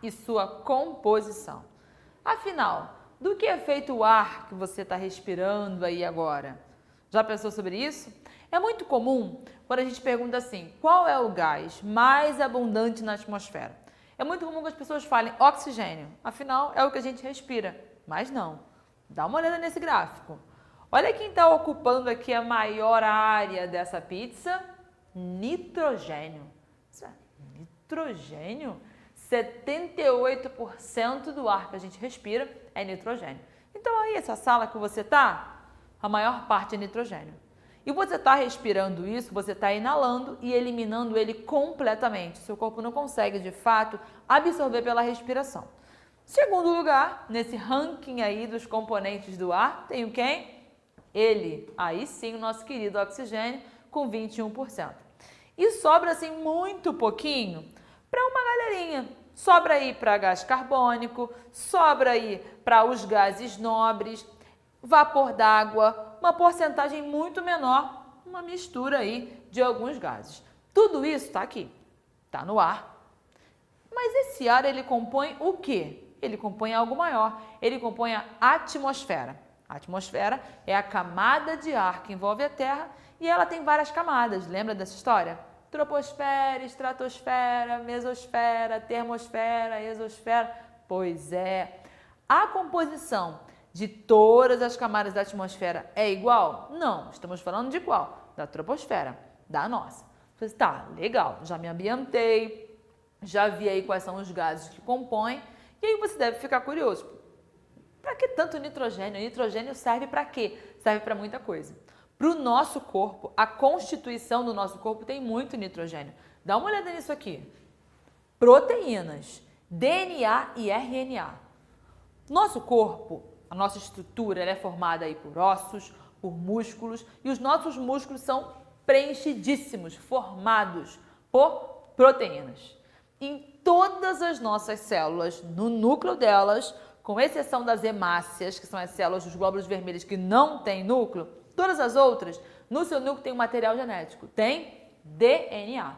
e sua composição. Afinal, do que é feito o ar que você está respirando aí agora? Já pensou sobre isso? É muito comum quando a gente pergunta assim, qual é o gás mais abundante na atmosfera? É muito comum que as pessoas falem oxigênio, afinal é o que a gente respira, mas não. Dá uma olhada nesse gráfico. Olha quem está ocupando aqui a maior área dessa pizza, nitrogênio. Isso é nitrogênio? 78% do ar que a gente respira é nitrogênio. Então aí, essa sala que você está, a maior parte é nitrogênio. E você está respirando isso, você está inalando e eliminando ele completamente. Seu corpo não consegue, de fato, absorver pela respiração. Segundo lugar, nesse ranking aí dos componentes do ar, tem o quem? Ele, aí sim, o nosso querido oxigênio, com 21%. E sobra, assim, muito pouquinho para uma galerinha. Sobra aí para gás carbônico, sobra aí para os gases nobres, vapor d'água, uma porcentagem muito menor, uma mistura aí de alguns gases. Tudo isso está aqui, está no ar. Mas esse ar, ele compõe o quê? Ele compõe algo maior, ele compõe a atmosfera. A atmosfera é a camada de ar que envolve a Terra e ela tem várias camadas, lembra dessa história? Troposfera, estratosfera, mesosfera, termosfera, exosfera. Pois é, a composição de todas as camadas da atmosfera é igual? Não, estamos falando de qual? Da troposfera, da nossa. Você tá, legal, já me ambientei, já vi aí quais são os gases que compõem, e aí você deve ficar curioso. Para que tanto nitrogênio? O nitrogênio serve para quê? Serve para muita coisa. Para o nosso corpo, a constituição do nosso corpo tem muito nitrogênio. Dá uma olhada nisso aqui. Proteínas, DNA e RNA. Nosso corpo, a nossa estrutura, ela é formada aí por ossos, por músculos, e os nossos músculos são preenchidíssimos, formados por proteínas. Em todas as nossas células, no núcleo delas, com exceção das hemácias, que são as células dos glóbulos vermelhos que não têm núcleo, todas as outras, no seu núcleo tem um material genético, tem DNA.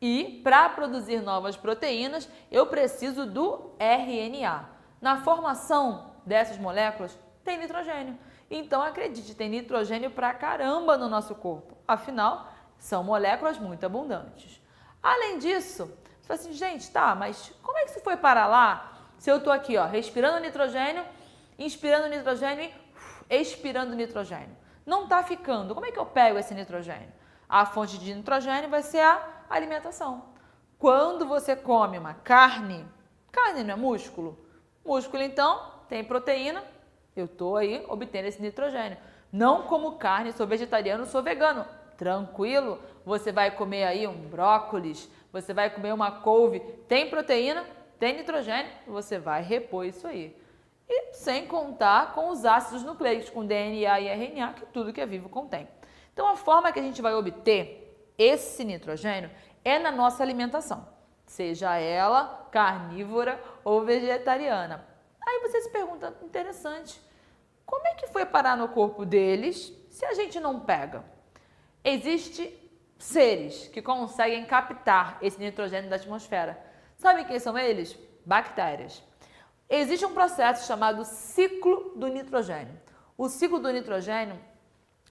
E para produzir novas proteínas, eu preciso do RNA. Na formação dessas moléculas, tem nitrogênio. Então, acredite, tem nitrogênio pra caramba no nosso corpo. Afinal, são moléculas muito abundantes. Além disso, você fala assim, gente, tá, mas como é que isso foi parar lá? Se eu estou aqui, ó, respirando nitrogênio, inspirando nitrogênio e expirando nitrogênio. Não está ficando. Como é que eu pego esse nitrogênio? A fonte de nitrogênio vai ser a alimentação. Quando você come uma carne, carne não é músculo? Músculo, então, tem proteína, eu estou aí obtendo esse nitrogênio. Não como carne, sou vegetariano, sou vegano. Tranquilo, você vai comer aí um brócolis, você vai comer uma couve, tem proteína, tem nitrogênio, você vai repor isso aí. E sem contar com os ácidos nucleicos, com DNA e RNA, que tudo que é vivo contém. Então, a forma que a gente vai obter esse nitrogênio é na nossa alimentação, seja ela carnívora ou vegetariana. Aí você se pergunta, interessante, como é que foi parar no corpo deles se a gente não pega? Existem seres que conseguem captar esse nitrogênio da atmosfera. Sabe quem são eles? Bactérias. Existe um processo chamado ciclo do nitrogênio. O ciclo do nitrogênio,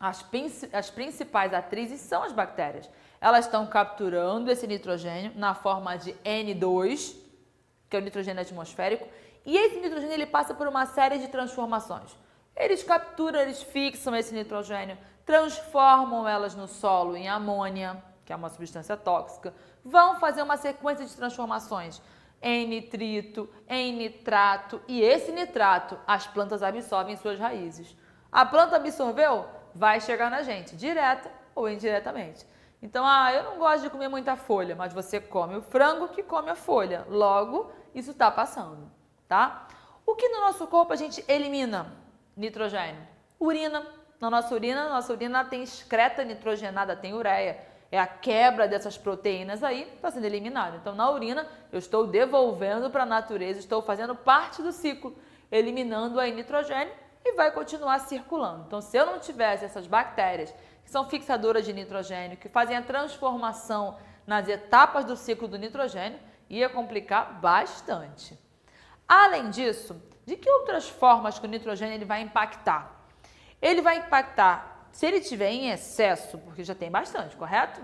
as principais atrizes são as bactérias. Elas estão capturando esse nitrogênio na forma de N2, que é o nitrogênio atmosférico, e esse nitrogênio ele passa por uma série de transformações. Eles capturam, eles fixam esse nitrogênio, transformam elas no solo em amônia, que é uma substância tóxica, vão fazer uma sequência de transformações em nitrito, em nitrato, e esse nitrato as plantas absorvem em suas raízes. A planta absorveu, vai chegar na gente, direta ou indiretamente. Então, eu não gosto de comer muita folha, mas você come o frango que come a folha. Logo, isso está passando, tá? O que no nosso corpo a gente elimina? Nitrogênio. Urina. Na nossa urina tem excreta nitrogenada, tem ureia. É a quebra dessas proteínas aí, está sendo eliminado. Então, na urina, eu estou devolvendo para a natureza, estou fazendo parte do ciclo, eliminando aí nitrogênio e vai continuar circulando. Então, se eu não tivesse essas bactérias, que são fixadoras de nitrogênio, que fazem a transformação nas etapas do ciclo do nitrogênio, Ia complicar bastante. Além disso, de que outras formas que o nitrogênio ele vai impactar? Ele vai impactar, se ele estiver em excesso, porque já tem bastante, correto?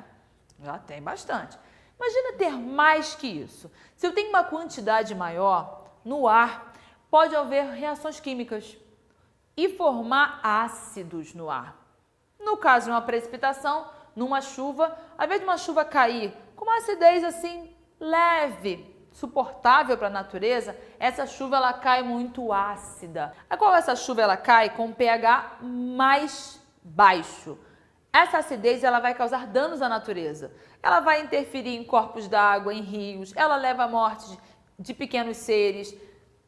Já tem bastante. Imagina ter mais que isso. Se eu tenho uma quantidade maior no ar, pode haver reações químicas e formar ácidos no ar. No caso de uma precipitação, numa chuva, ao invés de uma chuva cair com uma acidez assim leve, suportável para a natureza, essa chuva ela cai muito ácida. A qual essa chuva ela cai com pH mais baixo. Essa acidez ela vai causar danos à natureza. Ela vai interferir em corpos d'água, em rios, ela leva à morte de pequenos seres,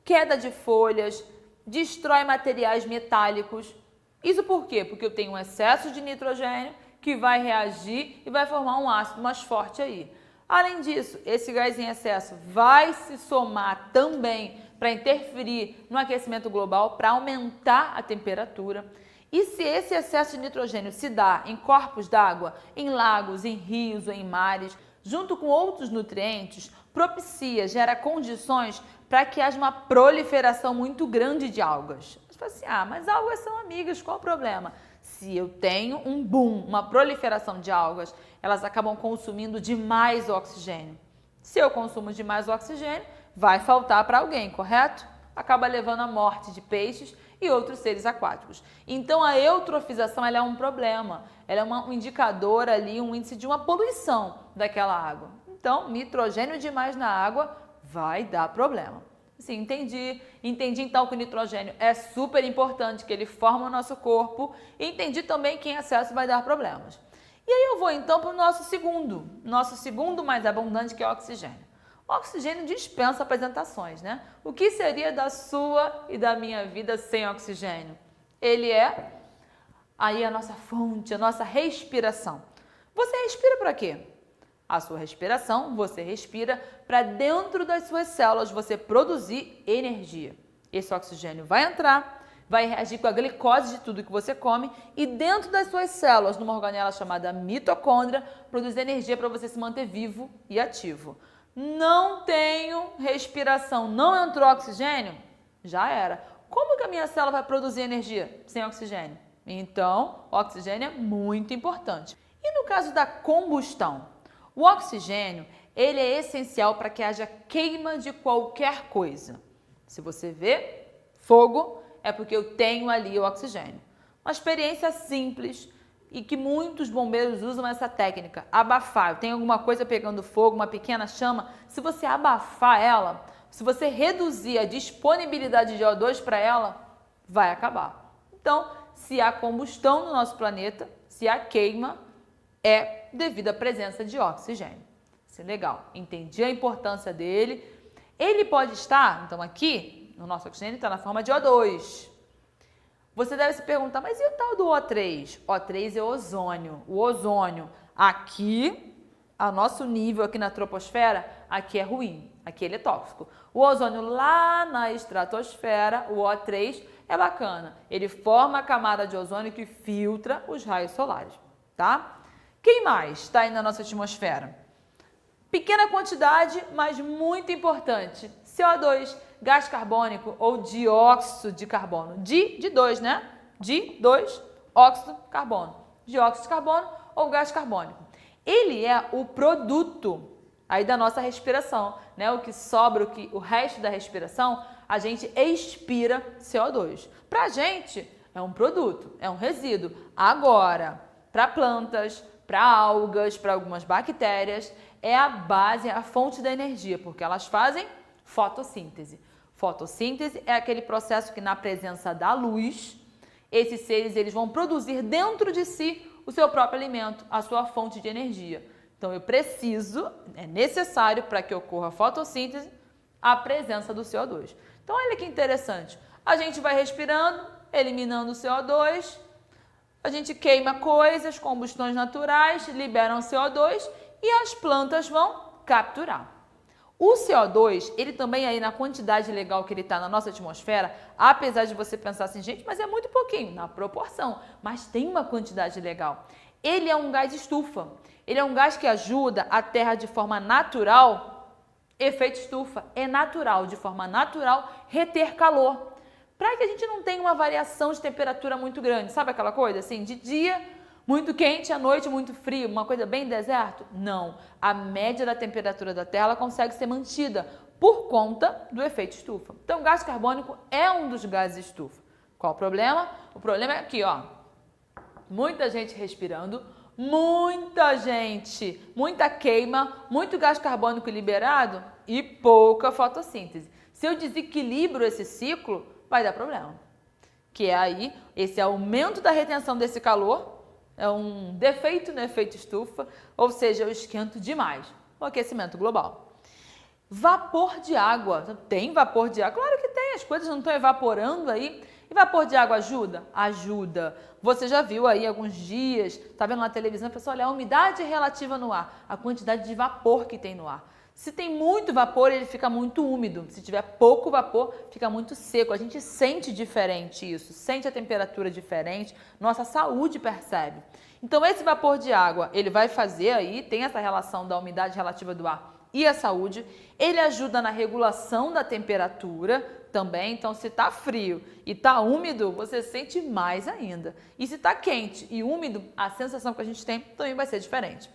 queda de folhas, destrói materiais metálicos. Isso por quê? Porque eu tenho um excesso de nitrogênio que vai reagir e vai formar um ácido mais forte aí. Além disso, esse gás em excesso vai se somar também para interferir no aquecimento global, para aumentar a temperatura. E se esse excesso de nitrogênio se dá em corpos d'água, em lagos, em rios ou em mares, junto com outros nutrientes, propicia, gera condições para que haja uma proliferação muito grande de algas. Você fala assim, mas algas são amigas, qual o problema? Se eu tenho um boom, uma proliferação de algas, elas acabam consumindo demais oxigênio. Se eu consumo demais oxigênio, vai faltar para alguém, correto? Acaba levando à morte de peixes e outros seres aquáticos. Então a eutrofização ela é um problema, ela é um indicador ali, um índice de uma poluição daquela água. Então, nitrogênio demais na água vai dar problema. Sim, entendi então que o nitrogênio é super importante, que ele forma o nosso corpo, e entendi também que em excesso vai dar problemas. E aí eu vou então para o nosso segundo mais abundante, que é o oxigênio. O oxigênio dispensa apresentações, né? O que seria da sua e da minha vida sem oxigênio? Ele é aí a nossa fonte, a nossa respiração. Você respira para quê? A sua respiração, você respira para dentro das suas células você produzir energia. Esse oxigênio vai entrar, vai reagir com a glicose de tudo que você come e dentro das suas células, numa organela chamada mitocôndria, produzir energia para você se manter vivo e ativo. Não tenho respiração, não entrou oxigênio? Já era. Como que a minha célula vai produzir energia sem oxigênio? Então, o oxigênio é muito importante. E no caso da combustão? O oxigênio, ele é essencial para que haja queima de qualquer coisa. Se você vê fogo, é porque eu tenho ali o oxigênio. Uma experiência simples e que muitos bombeiros usam essa técnica, abafar. Tem alguma coisa pegando fogo, uma pequena chama, se você abafar ela, se você reduzir a disponibilidade de O2 para ela, vai acabar. Então, se há combustão no nosso planeta, se há queima, é devido à presença de oxigênio. Isso é legal. Entendi a importância dele. Ele pode estar, então aqui, no nosso oxigênio, está na forma de O2. Você deve se perguntar, mas e o tal do O3? O3 é ozônio. O ozônio, aqui, a nosso nível aqui na troposfera, aqui é ruim. Aqui ele é tóxico. O ozônio lá na estratosfera, o O3, é bacana. Ele forma a camada de ozônio que filtra os raios solares, tá? Quem mais está aí na nossa atmosfera? Pequena quantidade, mas muito importante. CO2, gás carbônico ou dióxido de carbono. De 2, né? De 2, óxido, carbono. Dióxido de carbono ou gás carbônico. Ele é o produto aí da nossa respiração, né? O que sobra, o resto da respiração, a gente expira CO2. Para a gente, é um produto, é um resíduo. Agora, para plantas, para algas, para algumas bactérias, é a base, é a fonte da energia, porque elas fazem fotossíntese. Fotossíntese é aquele processo que na presença da luz, esses seres eles vão produzir dentro de si o seu próprio alimento, a sua fonte de energia. Então eu preciso, é necessário para que ocorra a fotossíntese, a presença do CO2. Então olha que interessante, a gente vai respirando, eliminando o CO2, a gente queima coisas, combustões naturais, liberam CO2 e as plantas vão capturar. O CO2, ele também aí na quantidade legal que ele está na nossa atmosfera, apesar de você pensar assim, gente, mas é muito pouquinho, na proporção, mas tem uma quantidade legal. Ele é um gás estufa, ele é um gás que ajuda a Terra de forma natural Efeito estufa é natural, de forma natural, reter calor. Para que a gente não tenha uma variação de temperatura muito grande. Sabe aquela coisa assim, de dia muito quente, à noite muito frio, uma coisa bem deserto? Não. A média da temperatura da Terra ela consegue ser mantida por conta do efeito estufa. Então, o gás carbônico é um dos gases estufa. Qual o problema? O problema é aqui, ó. Muita gente respirando, muita gente, muita queima, muito gás carbônico liberado e pouca fotossíntese. Se eu desequilibro esse ciclo, vai dar problema. Que é aí esse aumento da retenção desse calor, é um defeito no efeito estufa, ou seja, eu esquento demais, o aquecimento global. Vapor de água. Tem vapor de água? Claro que tem, as coisas não estão evaporando aí. E vapor de água ajuda? Ajuda. Você já viu aí alguns dias, tá vendo na televisão, pessoal, olha a umidade relativa no ar, a quantidade de vapor que tem no ar. Se tem muito vapor, ele fica muito úmido. Se tiver pouco vapor, fica muito seco. A gente sente diferente isso, sente a temperatura diferente, nossa saúde percebe. Então, esse vapor de água, ele vai fazer aí, tem essa relação da umidade relativa do ar e a saúde. Ele ajuda na regulação da temperatura também. Então, se está frio e está úmido, você sente mais ainda. E se está quente e úmido, a sensação que a gente tem também vai ser diferente.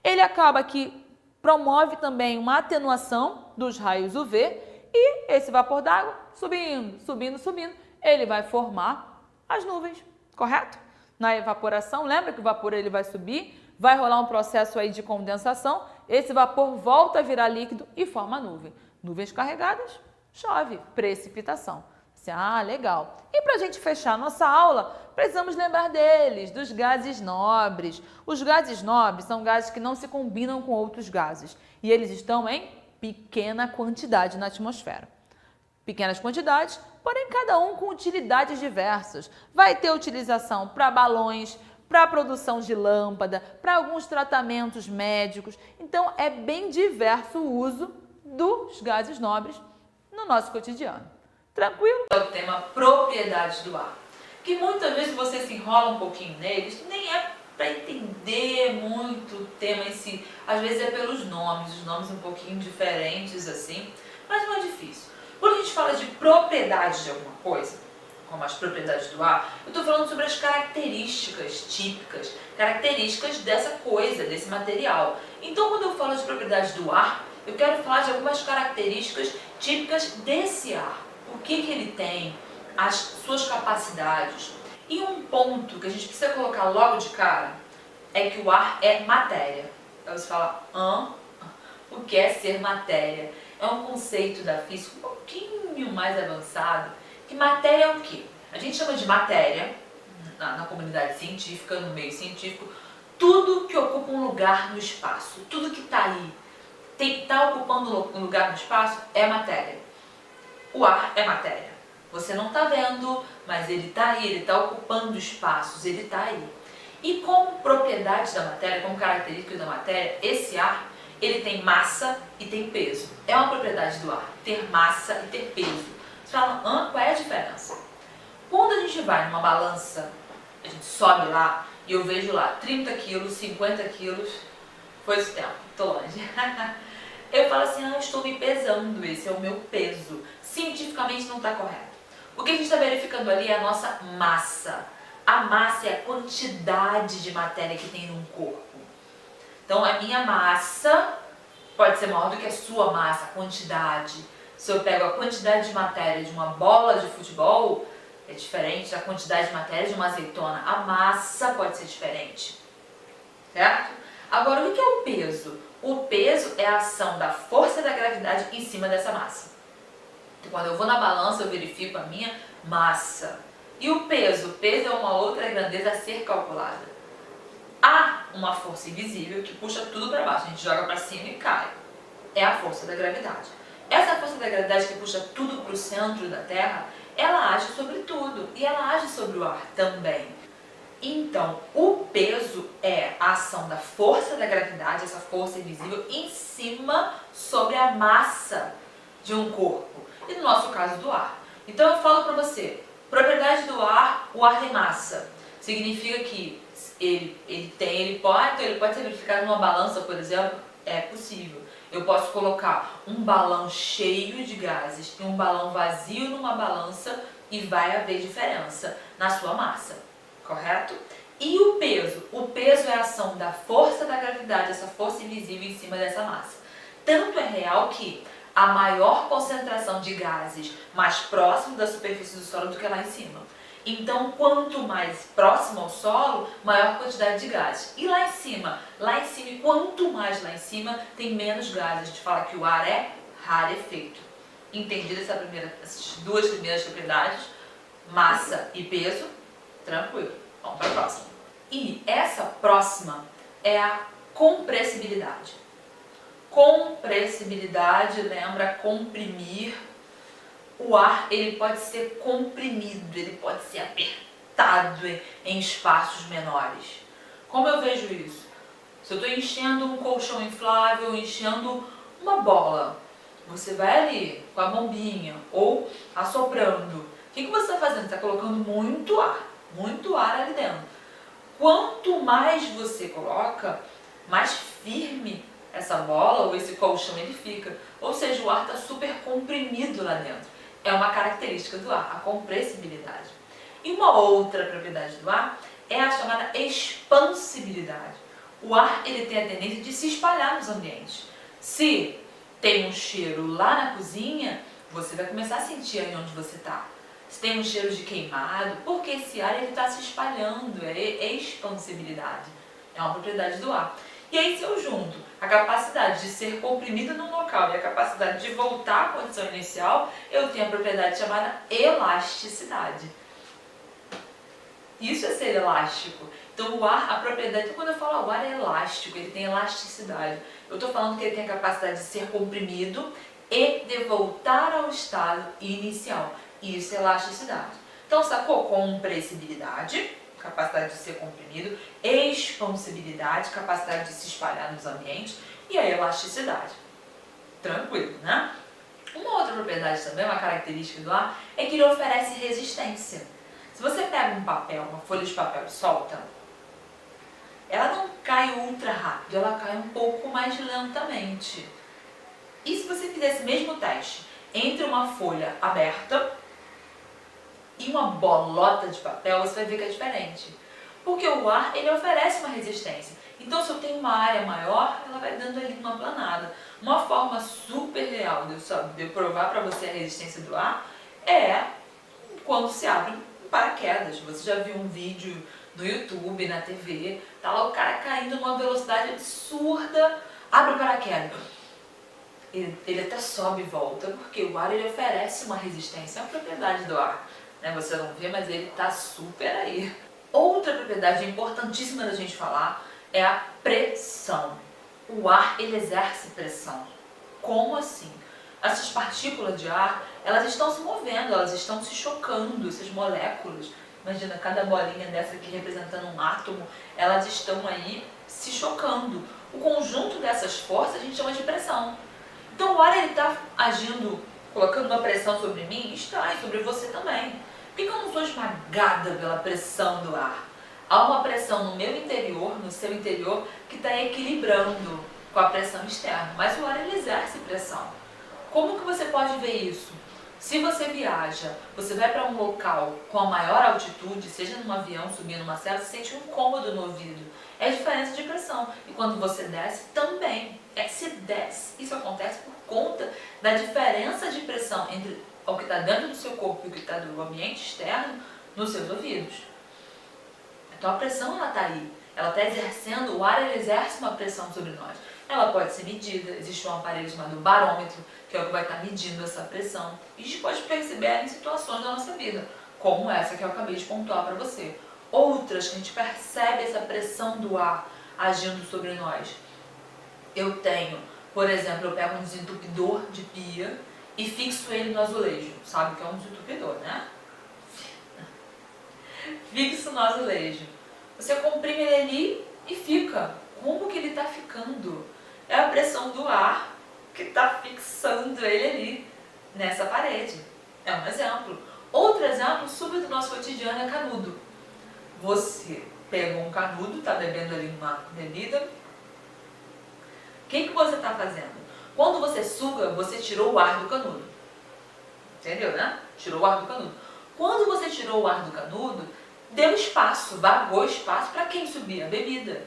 Ele acaba que promove também uma atenuação dos raios UV e esse vapor d'água subindo, subindo, subindo, ele vai formar as nuvens, correto? Na evaporação, lembra que o vapor ele vai subir, vai rolar um processo aí de condensação, esse vapor volta a virar líquido e forma nuvem. Nuvens carregadas, chove, precipitação. Ah, legal. E para a gente fechar a nossa aula, precisamos lembrar deles, dos gases nobres. Os gases nobres são gases que não se combinam com outros gases e eles estão em pequena quantidade na atmosfera. Pequenas quantidades, porém cada um com utilidades diversas. Vai ter utilização para balões, para a produção de lâmpada, para alguns tratamentos médicos. Então é bem diverso o uso dos gases nobres no nosso cotidiano. Tranquilo? É o tema propriedades do ar, que muitas vezes você se enrola um pouquinho neles, nem é para entender muito o tema em si, às vezes é pelos nomes, os nomes um pouquinho diferentes assim, mas não é difícil. Quando a gente fala de propriedades de alguma coisa, como as propriedades do ar, eu estou falando sobre as características típicas, características dessa coisa, desse material. Então, quando eu falo de propriedades do ar, eu quero falar de algumas características típicas desse ar. O que ele tem, as suas capacidades. E um ponto que a gente precisa colocar logo de cara é que o ar é matéria. Aí você fala, o que é ser matéria? É um conceito da física um pouquinho mais avançado. Que matéria é o quê? A gente chama de matéria, na comunidade científica, no meio científico, tudo que ocupa um lugar no espaço, tudo que está aí, está ocupando um lugar no espaço, é matéria. O ar é matéria. Você não está vendo, mas ele está aí, ele está ocupando espaços, ele está aí. E como propriedades da matéria, como características da matéria, esse ar, ele tem massa e tem peso. É uma propriedade do ar, ter massa e ter peso. Você fala, qual é a diferença? Quando a gente vai numa balança, a gente sobe lá e eu vejo lá 30 quilos, 50 quilos, foi esse tempo, tô longe. Eu falo assim, eu estou me pesando, esse é o meu peso. Cientificamente não está correto. O que a gente está verificando ali é a nossa massa. A massa é a quantidade de matéria que tem num corpo. Então, a minha massa pode ser maior do que a sua massa, a quantidade. Se eu pego a quantidade de matéria de uma bola de futebol, é diferente da quantidade de matéria de uma azeitona. A massa pode ser diferente, certo? Agora, o que é o peso? O peso é a ação da força da gravidade em cima dessa massa. Então, quando eu vou na balança, eu verifico a minha massa. E o peso? O peso é uma outra grandeza a ser calculada. Há uma força invisível que puxa tudo para baixo. A gente joga para cima e cai. É a força da gravidade. Essa força da gravidade que puxa tudo para o centro da Terra, ela age sobre tudo. E ela age sobre o ar também. Então, o peso é a ação da força da gravidade, essa força invisível, em cima sobre a massa de um corpo. E no nosso caso, do ar. Então, eu falo para você, propriedade do ar, o ar tem massa. Significa que ele pode ser verificado numa balança, por exemplo, é possível. Eu posso colocar um balão cheio de gases e um balão vazio numa balança e vai haver diferença na sua massa, correto? E o peso? O peso é a ação da força da gravidade, essa força invisível em cima dessa massa. Tanto é real que a maior concentração de gases mais próximo da superfície do solo do que lá em cima. Então, quanto mais próximo ao solo, maior quantidade de gases. E lá em cima, quanto mais lá em cima, tem menos gases. A gente fala que o ar é rarefeito. Entendido essas duas primeiras propriedades, massa e peso? Tranquilo. Vamos para a próxima. E essa próxima é a compressibilidade. Compressibilidade lembra comprimir. O ar ele pode ser comprimido, ele pode ser apertado em espaços menores. Como eu vejo isso? Se eu estou enchendo um colchão inflável, enchendo uma bola, você vai ali com a bombinha ou assoprando. O que você está fazendo? Você está colocando muito ar ali dentro. Quanto mais você coloca, mais firme essa bola ou esse colchão ele fica. Ou seja, o ar está super comprimido lá dentro. É uma característica do ar, a compressibilidade. E uma outra propriedade do ar é a chamada expansibilidade. O ar ele tem a tendência de se espalhar nos ambientes. Se tem um cheiro lá na cozinha, você vai começar a sentir aí onde você está. Se tem um cheiro de queimado, porque esse ar está se espalhando, é expansibilidade. É uma propriedade do ar. E aí se eu junto a capacidade de ser comprimido num local e a capacidade de voltar à condição inicial, eu tenho a propriedade chamada elasticidade. Isso é ser elástico. Então o ar, a propriedade, quando eu falo o ar é elástico, ele tem elasticidade. Eu estou falando que ele tem a capacidade de ser comprimido e de voltar ao estado inicial. Isso é elasticidade. Então sacou? Compressibilidade, capacidade de ser comprimido, expansibilidade, capacidade de se espalhar nos ambientes e a elasticidade. Tranquilo, né? Uma outra propriedade também, uma característica do ar, é que ele oferece resistência. Se você pega um papel, uma folha de papel e solta, ela não cai ultra rápido, ela cai um pouco mais lentamente. E se você fizer esse mesmo teste entre uma folha aberta e uma bolota de papel, você vai ver que é diferente. Porque o ar, ele oferece uma resistência. Então, se eu tenho uma área maior, ela vai dando ali uma planada. Uma forma super real de eu provar para você a resistência do ar é quando se abre um paraquedas. Você já viu um vídeo no YouTube, na TV, tá lá o cara caindo numa velocidade absurda, abre o paraquedas. Ele até sobe e volta, porque o ar ele oferece uma resistência, é uma propriedade do ar. Você não vê, mas ele está super aí. Outra propriedade importantíssima da gente falar é a pressão. O ar, ele exerce pressão. Como assim? Essas partículas de ar, elas estão se movendo, elas estão se chocando, essas moléculas. Imagina, cada bolinha dessa aqui representando um átomo, elas estão aí se chocando. O conjunto dessas forças a gente chama de pressão. Então o ar, ele está agindo, colocando uma pressão sobre mim, está, e sobre você também. Por que eu não sou esmagada pela pressão do ar? Há uma pressão no meu interior, no seu interior, que está equilibrando com a pressão externa. Mas o ar ele exerce pressão. Como que você pode ver isso? Se você viaja, você vai para um local com a maior altitude, seja num avião, subindo uma serra, você sente um incômodo no ouvido. É diferença de pressão. E quando você desce, também. Se desce, isso acontece por conta da diferença de pressão entre o que está dentro do seu corpo e o que está do ambiente externo nos seus ouvidos. Então a pressão ela está aí, ela está exercendo, o ar ele exerce uma pressão sobre nós. Ela pode ser medida, existe um aparelho chamado barômetro, que é o que vai estar medindo essa pressão. E a gente pode perceber ela em situações da nossa vida, como essa que eu acabei de pontuar para você. Outras que a gente percebe essa pressão do ar agindo sobre nós. Eu tenho, por exemplo, eu pego um desentupidor de pia e fixo ele no azulejo. Sabe o que é um desentupidor, né? Fixo no azulejo. Você comprime ele ali e fica. Como que ele está ficando? É a pressão do ar que está fixando ele ali, nessa parede. É um exemplo. Outro exemplo super do nosso cotidiano é canudo. Você pega um canudo, está bebendo ali uma bebida. O que você está fazendo? Quando você suga, você tirou o ar do canudo. Entendeu, né? Tirou o ar do canudo. Quando você tirou o ar do canudo, deu espaço, vagou espaço para quem subir? A bebida.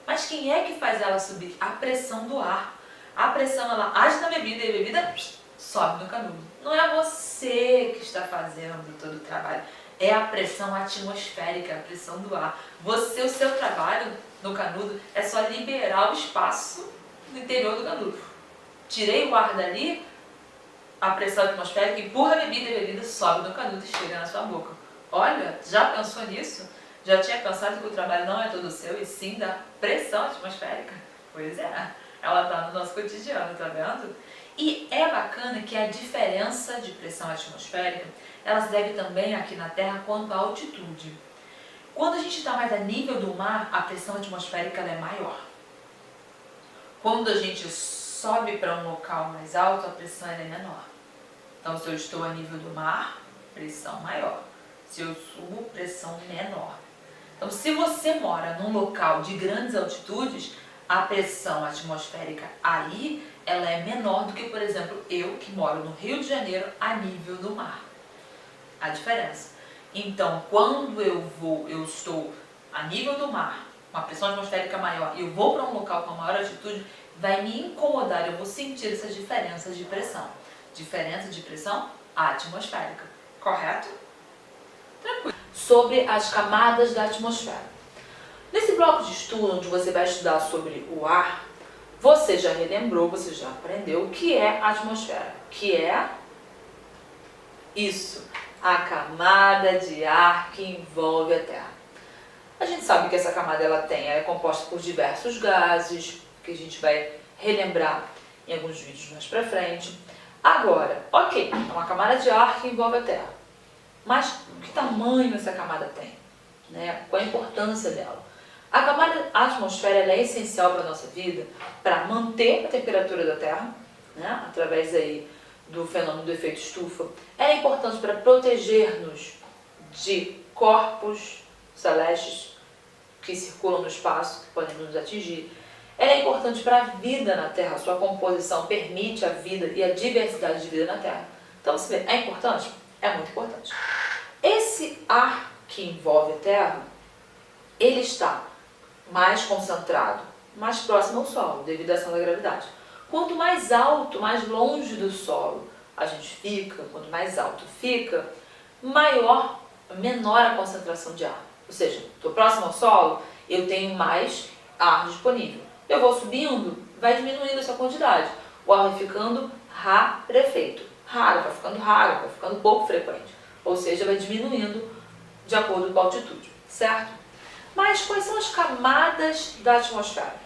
Mas quem é que faz ela subir? A pressão do ar. A pressão, ela age na bebida e a bebida sobe no canudo. Não é você que está fazendo todo o trabalho. É a pressão atmosférica, a pressão do ar. O seu trabalho no canudo é só liberar o espaço no interior do canudo. Tirei o ar dali, a pressão atmosférica empurra a bebida e a bebida sobe no canudo e chega na sua boca. Olha, já pensou nisso? Já tinha pensado que o trabalho não é todo seu e sim da pressão atmosférica? Pois é, ela está no nosso cotidiano, tá vendo? E é bacana que a diferença de pressão atmosférica, ela se deve também aqui na Terra quanto à altitude. Quando a gente está mais a nível do mar, a pressão atmosférica ela é maior. Quando a gente sobe para um local mais alto, a pressão ela é menor. Então, se eu estou a nível do mar, pressão maior. Se eu subo, pressão menor. Então, se você mora num local de grandes altitudes, a pressão atmosférica aí, ela é menor do que, por exemplo, eu que moro no Rio de Janeiro a nível do mar. A diferença. Então, quando eu estou a nível do mar, uma pressão atmosférica maior, e eu vou para um local com maior altitude, vai me incomodar, eu vou sentir essas diferenças de pressão. Diferença de pressão atmosférica. Correto? Tranquilo. Sobre as camadas da atmosfera. Nesse bloco de estudo, onde você vai estudar sobre o ar, você já relembrou, você já aprendeu o que é a atmosfera. Que é isso, a camada de ar que envolve a Terra. A gente sabe que essa camada ela é composta por diversos gases, que a gente vai relembrar em alguns vídeos mais pra frente. Agora, ok, é uma camada de ar que envolve a Terra. Mas que tamanho essa camada tem? Né? Qual a importância dela? A camada atmosfera ela é essencial para a nossa vida para manter a temperatura da Terra, né? Através aí do fenômeno do efeito estufa. Ela é importante para proteger-nos de corpos celestes que circulam no espaço, que podem nos atingir. Ela é importante para a vida na Terra, sua composição permite a vida e a diversidade de vida na Terra. Então, você vê, é importante? É muito importante. Esse ar que envolve a Terra, ele está mais concentrado, mais próximo ao solo, devido à ação da gravidade. Quanto mais alto, mais longe do solo a gente fica, quanto mais alto fica, menor a concentração de ar. Ou seja, estou próximo ao solo, eu tenho mais ar disponível. Eu vou subindo, vai diminuindo essa quantidade. O ar vai ficando rarefeito. Raro, vai ficando raro, vai ficando pouco frequente. Ou seja, vai diminuindo de acordo com a altitude, certo? Mas quais são as camadas da atmosfera?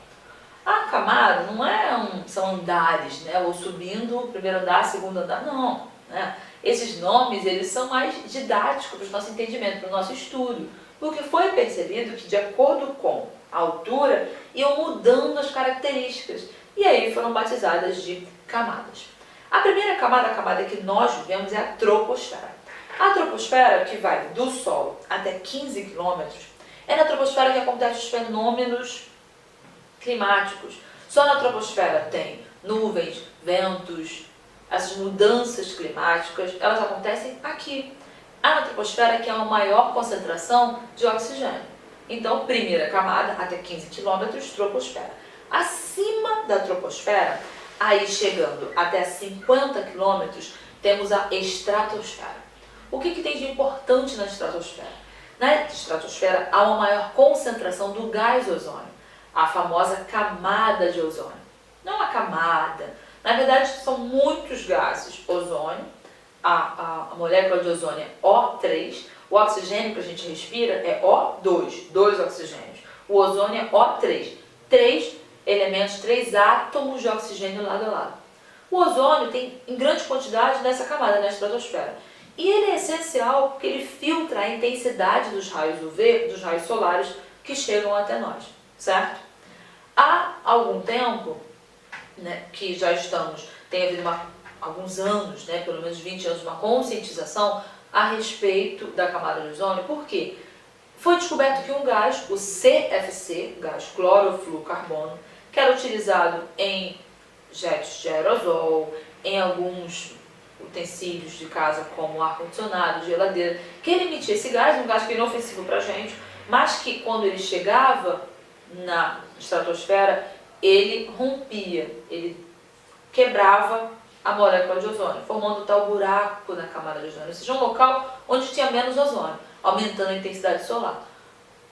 A camada não são andares, né? Ou subindo, primeiro andar, segundo andar, não. Né? Esses nomes, eles são mais didáticos para o nosso entendimento, para o nosso estudo. Porque foi percebido que, de acordo com a altura, iam mudando as características. E aí foram batizadas de camadas. A primeira camada, a camada que nós vivemos, é a troposfera. A troposfera, que vai do solo até 15 quilômetros, é na troposfera que acontecem os fenômenos climáticos. Só na troposfera tem nuvens, ventos, essas mudanças climáticas, elas acontecem aqui. A troposfera que é a maior concentração de oxigênio. Então, primeira camada, até 15 km, troposfera. Acima da troposfera, aí chegando até 50 km, temos a estratosfera. O que tem de importante na estratosfera? Na estratosfera há uma maior concentração do gás ozônio, a famosa camada de ozônio. Não a camada, na verdade são muitos gases. Ozônio, a molécula de ozônio é O3, o oxigênio que a gente respira é O2, 2 oxigênios. O ozônio é O3, 3 elementos, 3 átomos de oxigênio lado a lado. O ozônio tem em grande quantidade nessa camada, na estratosfera. E ele é essencial porque ele filtra a intensidade dos raios UV, dos raios solares que chegam até nós, certo? Há algum tempo, né, que já tem havido alguns anos, né, pelo menos 20 anos, uma conscientização a respeito da camada de ozônio. Por quê? Foi descoberto que um gás, o CFC, gás clorofluorcarbono, que era utilizado em jets de aerosol, em alguns utensílios de casa como ar-condicionado, geladeira, que ele emitia esse gás, um gás que é inofensivo para a gente, mas que quando ele chegava na estratosfera, ele rompia, ele quebrava a molécula de ozônio, formando tal buraco na camada de ozônio, ou seja, um local onde tinha menos ozônio, aumentando a intensidade solar.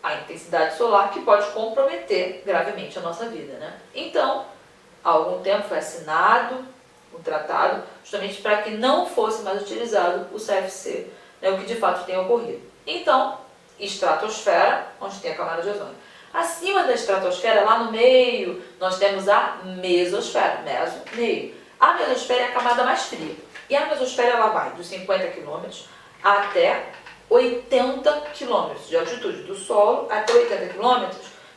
A intensidade solar que pode comprometer gravemente a nossa vida, né? Então, há algum tempo foi assinado um tratado justamente para que não fosse mais utilizado o CFC, né, o que de fato tem ocorrido. Então, estratosfera, onde tem a camada de ozônio. Acima da estratosfera, lá no meio, nós temos a mesosfera, meso, meio. A mesosfera é a camada mais fria. E a mesosfera ela vai dos 50 km até 80 km de altitude, do solo até 80 km.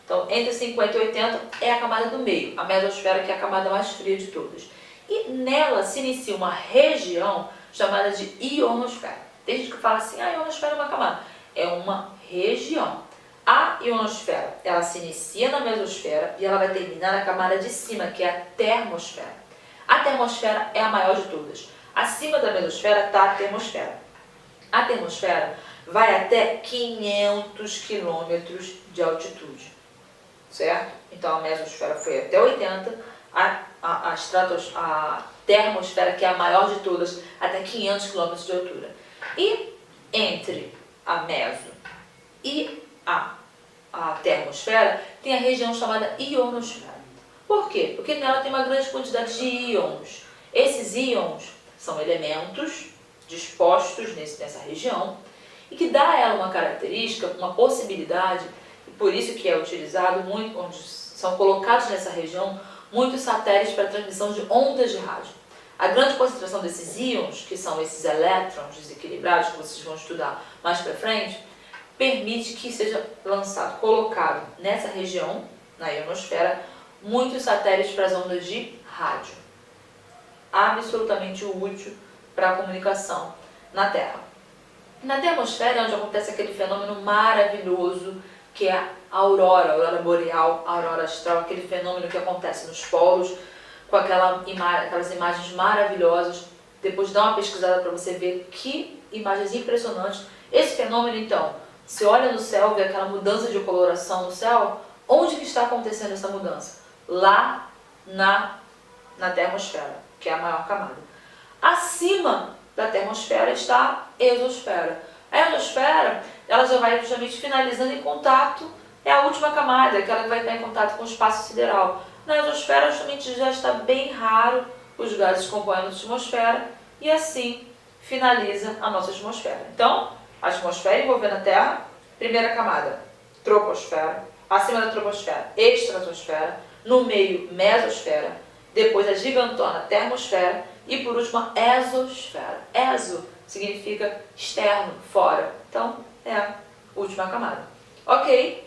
Então, entre 50 e 80 é a camada do meio, a mesosfera, que é a camada mais fria de todas. E nela se inicia uma região chamada de ionosfera. Tem gente que fala assim, a ionosfera é uma camada. É uma região. A ionosfera, ela se inicia na mesosfera e ela vai terminar na camada de cima, que é a termosfera. A termosfera é a maior de todas. Acima da mesosfera está a termosfera. A termosfera vai até 500 km de altitude, certo? Então a mesosfera foi até 80, a termosfera, que é a maior de todas, até 500 km de altura. E entre a meso e a termosfera tem a região chamada ionosfera. Por quê? Porque nela tem uma grande quantidade de íons. Esses íons são elementos dispostos nessa região e que dá a ela uma característica, uma possibilidade, e por isso que é utilizado muito, onde são colocados nessa região muitos satélites para transmissão de ondas de rádio. A grande concentração desses íons, que são esses elétrons desequilibrados, que vocês vão estudar mais para frente, permite que seja lançado, colocado nessa região, na ionosfera, muitos satélites para as ondas de rádio. Absolutamente útil para a comunicação na Terra. Na termosfera é onde acontece aquele fenômeno maravilhoso que é a aurora boreal, a aurora astral, aquele fenômeno que acontece nos polos, com aquelas imagens maravilhosas. Depois dá uma pesquisada para você ver que imagens impressionantes. Esse fenômeno, então, se olha no céu, vê aquela mudança de coloração no céu, onde que está acontecendo essa mudança? Lá na termosfera, que é a maior camada. Acima da termosfera está a exosfera. A exosfera, ela já vai justamente finalizando em contato, é a última camada, aquela que vai estar em contato com o espaço sideral. Na exosfera, justamente já está bem raro os gases que compõem a nossa atmosfera e assim finaliza a nossa atmosfera. Então, a atmosfera envolvendo a Terra, primeira camada, troposfera, acima da troposfera, estratosfera, no meio, mesosfera, depois a gigantona termosfera e por último a exosfera. Exo significa externo, fora. Então, é a última camada. Ok?